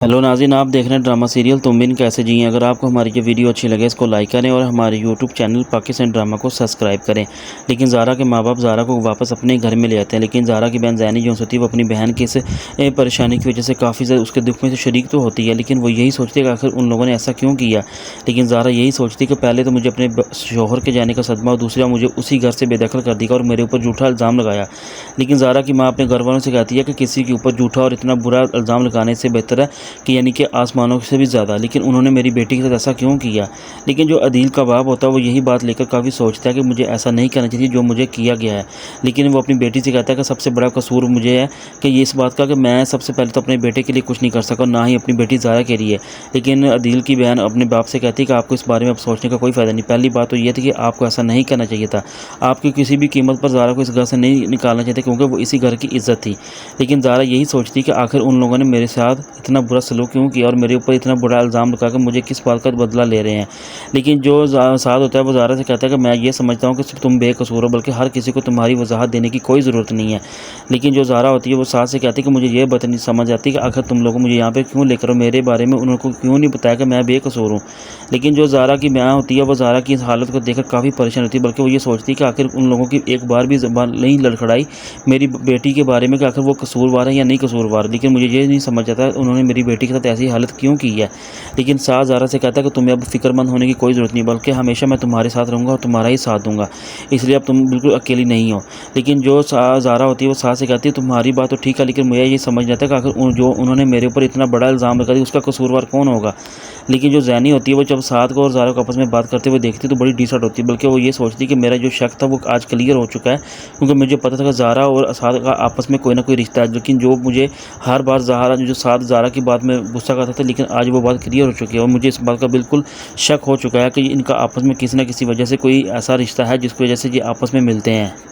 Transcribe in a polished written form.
Hello नाज़रीन, आप देख रहे हैं ड्रामा सीरियल तुम बिन कैसे जिए। अगर आपको हमारी ये वीडियो अच्छी लगे इसको लाइक करें और हमारे यूट्यूब चैनल पाकिस्तान ड्रामा को सब्सक्राइब करें। लेकिन ज़ारा के माँ बाप ज़ारा को वापस अपने घर में ले आते हैं, लेकिन ज़ारा की बहन ज़ैनी जो होती है वो अपनी बहन की इस परेशानी की वजह से काफ़ी ज़्यादा उसके दुख में से शरीक तो होती है, लेकिन वो यही सोचती है कि आखिर उन लोगों ने ऐसा क्यों किया। लेकिन ज़ारा यही सोचती है कि पहले तो मुझे अपने शोहर के जाने का सदमा और दूसरा मुझे उसी घर से बेदखल कर दिया और मेरे ऊपर झूठा इल्ज़ाम लगाया। लेकिन ज़ारा की माँ अपने घर वालों से कहती है कि किसी के ऊपर झूठा और इतना बुरा इल्ज़ाम लगाने से बेहतर है कि यानी कि आसमानों से भी ज़्यादा, लेकिन उन्होंने मेरी बेटी के साथ ऐसा क्यों किया। लेकिन जो अदील का बाप होता है वो यही बात लेकर काफ़ी सोचता है कि मुझे ऐसा नहीं करना चाहिए जो मुझे किया गया है। लेकिन वो अपनी बेटी से कहता है कि सबसे बड़ा कसूर मुझे है कि ये इस बात का कि मैं सबसे पहले तो अपने बेटे के लिए कुछ नहीं कर सका और ना ही अपनी बेटी ज़ारा के लिए। लेकिन अदील की बहन अपने बाप से कहती है कि आपको इस बारे में अब सोचने का कोई फ़ायदा नहीं। पहली बात तो ये थी कि आपको ऐसा नहीं करना चाहिए था, आपकी किसी भी कीमत पर ज़ारा को इस घर से नहीं निकालना चाहिए था क्योंकि वो इसी घर की इज्जत थी। लेकिन ज़ारा यही सोचती कि आखिर उन लोगों ने मेरे साथ इतना बुरा सलूक क्यों किया और मेरे ऊपर इतना बुरा इल्ज़ाम लगा कर मुझे किस बात का बदला ले रहे हैं। लेकिन जो साद होता है वो ज़ारा से कहता है कि मैं ये समझता हूँ कि सिर्फ तुम बेकसूर हो, बल्कि हर किसी को तुम्हारी वजाहत देने की कोई ज़रूरत नहीं है। लेकिन जो ज़ारा होती है वो साद से कहती है कि मुझे ये बात नहीं समझ आती कि आखिर तुम लोग मुझे यहाँ पे क्यों लेकर हो, मेरे बारे में उनको क्यों नहीं बताया कि मैं बेकसूर हूँ। लेकिन जो ज़ारा की माँ होती है वो ज़ारा की इस हालत को देखकर काफ़ी परेशान होती है, बल्कि वो ये सोचती है कि आखिर उन लोगों की एक बार भी ज़बान नहीं लड़खड़ाई मेरी बेटी के बारे में कि आखिर वो कसूरवार है या नहीं कसूरवार। लेकिन मुझे ये नहीं समझ आता उन्होंने मेरी बेटी के साथ ऐसी हालत क्यों की है। लेकिन साद ज़ारा से कहता है कि तुम्हें अब फिक्रमंद होने की कोई ज़रूरत नहीं, बल्कि हमेशा मैं तुम्हारे साथ रहूँगा और तुम्हारा ही साथ दूंगा, इसलिए अब तुम बिल्कुल अकेली नहीं हो। लेकिन जो ज़ारा होती है वो साद से कहती है तुम्हारी बात तो ठीक है, लेकिन मुझे ये समझ नहीं आता कि आखिर जो उन्होंने मेरे ऊपर इतना बड़ा इल्ज़ाम लगा दिया उसका कसूरवार कौन होगा। लेकिन जो ज़ैनी होती है वो जब साद को और ज़ारा को आपस में बात करते हुए देखती है तो बड़ी डिसअर्ट होती है, बल्कि वो ये सोचती है कि मेरा जो शक था वो आज क्लियर हो चुका है, क्योंकि मुझे पता था कि ज़ारा और साद का आपस में कोई ना कोई रिश्ता है। लेकिन जो मुझे हर बार साद ज़ारा की बात में गुस्सा करता था, लेकिन आज वो बात क्लियर हो चुकी है और मुझे इस बात का बिल्कुल शक हो चुका है कि इनका आपस में किसी न किसी वजह से कोई ऐसा रिश्ता है जिसकी वजह से ये आपस में मिलते हैं।